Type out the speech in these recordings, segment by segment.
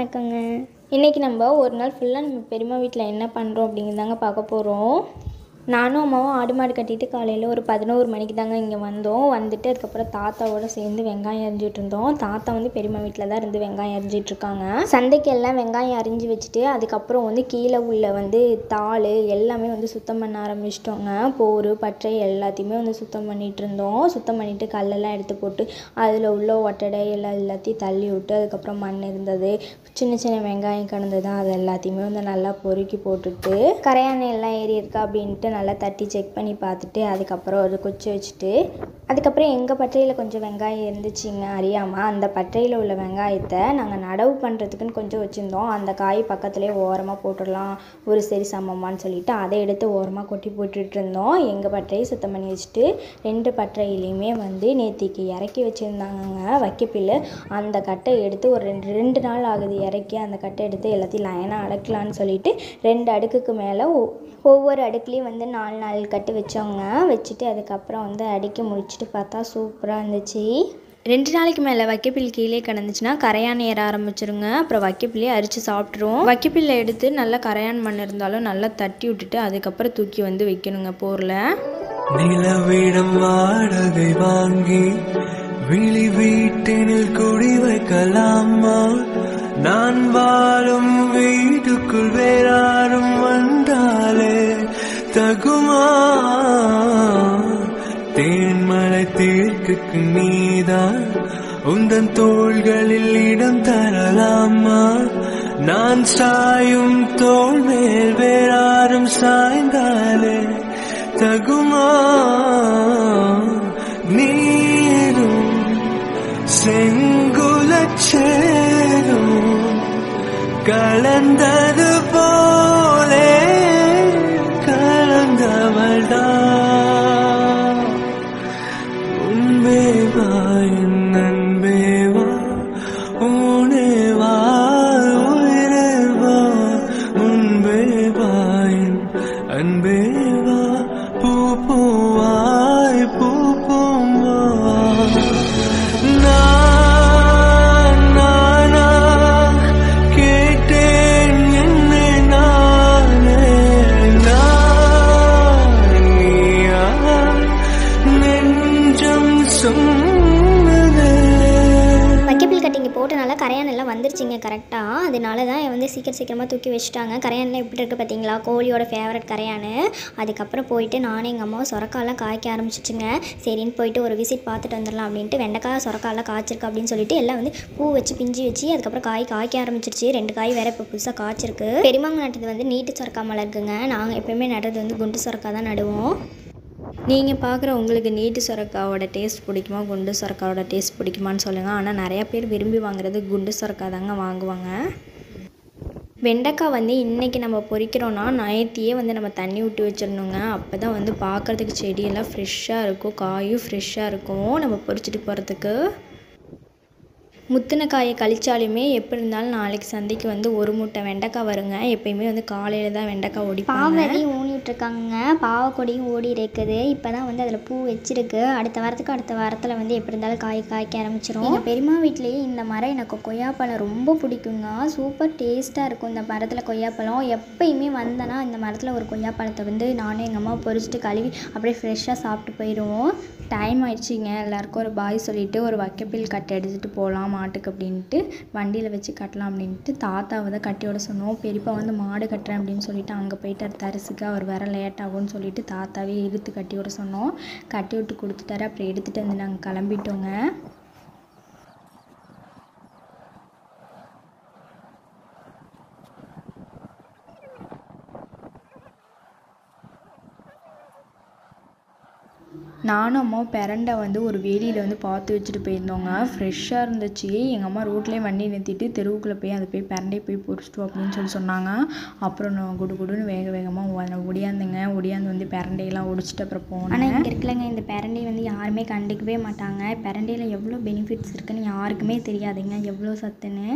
வணக்கங்க. இன்றைக்கி நம்ம ஒரு நாள் ஃபுல்லாக நம்ம பெரியம்மா வீட்டில் என்ன பண்ணுறோம் அப்படிங்கிறதாங்க பார்க்க போகிறோம். நானும் அம்மாவும் ஆடு மாடு கட்டிட்டு காலையில் ஒரு 11 மணிக்கு தாங்க இங்கே வந்தோம். வந்துட்டு அதுக்கப்புறம் தாத்தாவோடு சேர்ந்து வெங்காயம் அரிஞ்சிட்டு இருந்தோம். தாத்தா வந்து பெரியம்மா வீட்டில் தான் இருந்து வெங்காயம் அரிஞ்சிட்ருக்காங்க. சந்தைக்கு எல்லாம் வெங்காயம் அரிஞ்சு வச்சுட்டு அதுக்கப்புறம் வந்து கீழே உள்ள வந்து தாள் எல்லாமே வந்து சுத்தம் பண்ண ஆரம்பிச்சிட்டோங்க. போர் பற்றை எல்லாத்தையுமே வந்து சுத்தம் பண்ணிகிட்டு இருந்தோம். சுத்தம் பண்ணிவிட்டு கல்லெல்லாம் எடுத்து போட்டு அதில் உள்ள ஒட்டடை எல்லாத்தையும் தள்ளி விட்டு அதுக்கப்புறம் மண் இருந்தது, சின்ன சின்ன வெங்காயம் கிடந்தது, அது எல்லாத்தையுமே வந்து நல்லா பொறுக்கி போட்டுட்டு கரையானை எல்லாம் ஏறி இருக்கா அப்படின்ட்டு நல்லா தட்டி செக் பண்ணி பார்த்துட்டு அதுக்கப்புறம் ஒரு குச்சி வச்சுட்டு அதுக்கப்புறம் எங்கள் பற்றையில் கொஞ்சம் வெங்காயம் இருந்துச்சுங்க அறியாமல். அந்த பற்றையில் உள்ள வெங்காயத்தை நாங்கள் நடவு பண்ணுறதுக்குன்னு கொஞ்சம் வச்சுருந்தோம். அந்த காய் பக்கத்துலேயே ஓரமாக போட்டுடலாம் ஒரு சரி சமமானு சொல்லிவிட்டு அதை எடுத்து ஓரமாக கொட்டி போட்டுட்டு இருந்தோம். எங்கள் பற்றையை சுத்தம் பண்ணி வச்சுட்டு 2 பற்றையிலையுமே வந்து நேத்திக்கு இறக்கி வச்சுருந்தாங்கங்க வைக்கப்பில். அந்த கட்டை எடுத்து ஒரு 2 நாள் ஆகுது இறக்கி. அந்த கட்டை எடுத்து எல்லாத்தையும் லைனாக அடக்கலான்னு சொல்லிட்டு 2 அடுக்குக்கு மேலே ஒவ்வொரு அடுக்குலேயும் வந்து 4 கட்டு வச்சோங்க. வச்சுட்டு அதுக்கப்புறம் வந்து அடுக்கி முடிச்சுட்டு பார்த்தா சூப்பராக இருந்துச்சு. 2 நாளைக்கு மேலே வைக்கப்பில் கீழே கிடந்துச்சுன்னா கரையான் ஏற ஆரம்பிச்சிருங்க. அப்புறம் வைக்கப்பில்லே அரிச்சு சாப்பிட்ருவோம். வைக்கப்பில்லை எடுத்து நல்லா கரையான் மண் இருந்தாலும் நல்லா தட்டி விட்டுட்டு அதுக்கப்புறம் தூக்கி வந்து வைக்கணுங்க போரில். நிலவிடம் வாடகை வாங்கி விழி வீட்டினில் குடி வைக்கலாமா? நான் வாழும் வீட்டுக்குள் வேறாரும் வந்தாலே தகுமா? தேன்மலை தீர்க்குக்கு நீதான் உந்தன் தோள்களில் இடம் தரலாமா? நான் சாயும் தோள் மேல் வேறாரும் சாய்ந்தாலே தகுமா? நீரும் செங்குலச்சேரும் கலந்தது போலே கலந்தவள்தான். உன்பேவா என் அன்பேவா, உனேவா உயிரேவா, உன்பேவா என் அன்பேவா, பூ பூவாய் பூ பூவா. நானா கேட்டேன் என்னை நானே, நீயா நெஞ்சம் சொன்னதே. வைக்கப்பில் கட்டிங்க போட்டனால கரையான் எல்லாம் வந்துருச்சுங்க கரெக்டாக. அதனால தான் வந்து சீக்கிரமாக தூக்கி வச்சுட்டாங்க. கரையான்லாம் எப்படி இருக்குது பார்த்தீங்களா, கோழியோட ஃபேவரட் கரையான். அதுக்கப்புறம் போயிட்டு நானும் எங்கள் அம்மாவும் சொரக்காயெல்லாம் காய்க்க ஆரம்பிச்சிச்சுங்க. சரின்னு போயிட்டு ஒரு விசிட் பார்த்துட்டு வந்துடலாம் அப்படின்ட்டு வெண்டைக்காய் சொரக்காயெல்லாம் காய்ச்சிருக்கு அப்படின்னு சொல்லிட்டு எல்லாம் வந்து பூ வச்சு பிஞ்சு வச்சு அதுக்கப்புறம் காய்க்க ஆரம்பிச்சிருச்சு. 2 காய் வேறு இப்போ புதுசாக காய்ச்சிருக்கு. பெரியமாங்க நட்டது வந்து நீட்டு சொரக்காய் மலருக்குங்க. நாங்கள் எப்போயுமே நடுறது வந்து குண்டு சொரக்காய் தான் நடுவோம். நீங்கள் பார்க்குற உங்களுக்கு நீட்டு சொரக்காவோட டேஸ்ட் பிடிக்குமா குண்டு சொரக்காவோட டேஸ்ட் பிடிக்குமான்னு சொல்லுங்கள். ஆனால் நிறையா பேர் விரும்பி வாங்குறது குண்டு சொரக்காய் தாங்க வாங்குவாங்க. வெண்டைக்காய் வந்து இன்றைக்கி நம்ம பொரிக்கிறோன்னா நேத்தியே வந்து நம்ம தண்ணி விட்டு வச்சிடணுங்க. அப்போ தான் வந்து பார்க்குறதுக்கு செடியெல்லாம் ஃப்ரெஷ்ஷாக இருக்கும், காயும் ஃப்ரெஷ்ஷாக இருக்கும் நம்ம பொரிச்சிட்டு போகிறதுக்கு. முத்தின காயை கழிச்சாலுமே எப்படி இருந்தாலும் நாளைக்கு சந்தைக்கு வந்து ஒரு மூட்டை வெண்டைக்காய் வருங்க. எப்பயுமே வந்து காலையில் தான் வெண்டைக்காய் ஓடிப்பாங்க. பாவரையும் ஊனிட்டுருக்காங்க, பாவக்கொடியும் ஓடி இருக்குது. இப்போ தான் வந்து அதில் பூ வச்சிருக்கு. அடுத்த வாரத்தில் வந்து எப்படி இருந்தாலும் காய்க்க ஆரம்பிச்சிடும். எங்கள் பெரியம்மா வீட்லேயே இந்த மரம் எனக்கு கொய்யாப்பழம் ரொம்ப பிடிக்குங்க. சூப்பர் டேஸ்ட்டாக இருக்கும் இந்த மரத்தில் கொய்யாப்பழம். எப்பயுமே வந்தேன்னா இந்த மரத்தில் ஒரு கொய்யாப்பழத்தை வந்து நானும் எங்கள் அம்மா பொரிச்சிட்டு கழுவி அப்படியே ஃப்ரெஷ்ஷாக சாப்பிட்டு போயிடுவோம். டைம் ஆயிடுச்சுங்க. எல்லாருக்கும் ஒரு பாய் சொல்லிவிட்டு ஒரு வைக்கப்பில் கட்டை எடுத்துகிட்டு போகலாம் மாட்டுக்கு அப்படின்ட்டு வண்டியில் வச்சு கட்டலாம் அப்படின்ட்டு தாத்தாவை தான் கட்டி விட சொன்னோம். பெரியப்பா வந்து மாடு கட்டுறேன் அப்படின்னு சொல்லிட்டு அங்கே போயிட்டு தரிசுக்கு அவர் வர லேட் ஆகும்னு சொல்லிட்டு தாத்தாவே இழுத்து கட்டி விட சொன்னோம். கட்டி விட்டு கொடுத்துட்டாரு. அப்புறம் எடுத்துகிட்டு வந்து நாங்கள் கிளம்பிட்டோங்க. நானும் அம்மாவும் பிரண்டை வந்து ஒரு வேலியில் வந்து பார்த்து வச்சுட்டு போயிருந்தோங்க. ஃப்ரெஷ்ஷாக இருந்துச்சு. எங்கள் அம்மா ரோட்லேயே வண்டி நிறுத்திட்டு தெருவுக்குள்ளே போய் அதை போய் பிரண்டையை போய் பொரிச்சிட்டு அப்படின்னு சொன்னாங்க. அப்புறம் நான் குடுன்னு வேகமாக ஒடியாந்து வந்து பிரண்டையெல்லாம் ஒடிச்சிட்டு அப்புறம் போனேன். ஆனால் இங்கே இருக்கலங்க, இந்த பிரண்டையை வந்து யாருமே கண்டுக்கவே மாட்டாங்க. பிரண்டையில் எவ்வளோ பெனிஃபிட்ஸ் இருக்குதுன்னு யாருக்குமே தெரியாதுங்க, எவ்வளோ சத்துன்னு.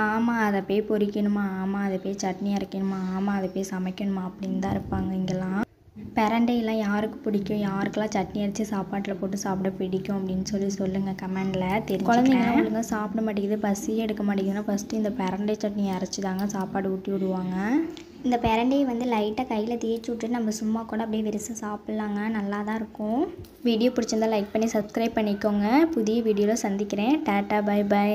ஆமாம் அதை போய் பொரிக்கணுமா, ஆமாம் அதை போய் சட்னி அரைக்கணுமா, ஆமாம் அதை போய் சமைக்கணுமா அப்படின்னு தான் இருப்பாங்க இங்கெல்லாம். பிரண்டையெல்லாம் யாருக்கு பிடிக்கும், யாருக்கெல்லாம் சட்னி அரைச்சி சாப்பாட்டில் போட்டு சாப்பிட பிடிக்கும் அப்படின்னு சொல்லுங்கள் கமெண்டில். குழந்தைங்களாம் ஒழுங்காக சாப்பிட மாட்டேங்குது, பசியே எடுக்க மாட்டேங்குதுன்னா ஃபஸ்ட்டு இந்த பிரண்டை சட்னி அரைச்சி தாங்க சாப்பாடு ஊட்டி விடுவாங்க. இந்த பிரண்டையை லைட்டாக கையில் தேய்ச்சி விட்டு நம்ம சும்மா கூட அப்படியே வெறுசாக சாப்பிட்லாங்க, நல்லா தான் இருக்கும். வீடியோ பிடிச்சிருந்தால் லைக் பண்ணி சப்ஸ்கிரைப் பண்ணிக்கோங்க. புதிய வீடியோவில் சந்திக்கிறேன். Ta-ta bye by.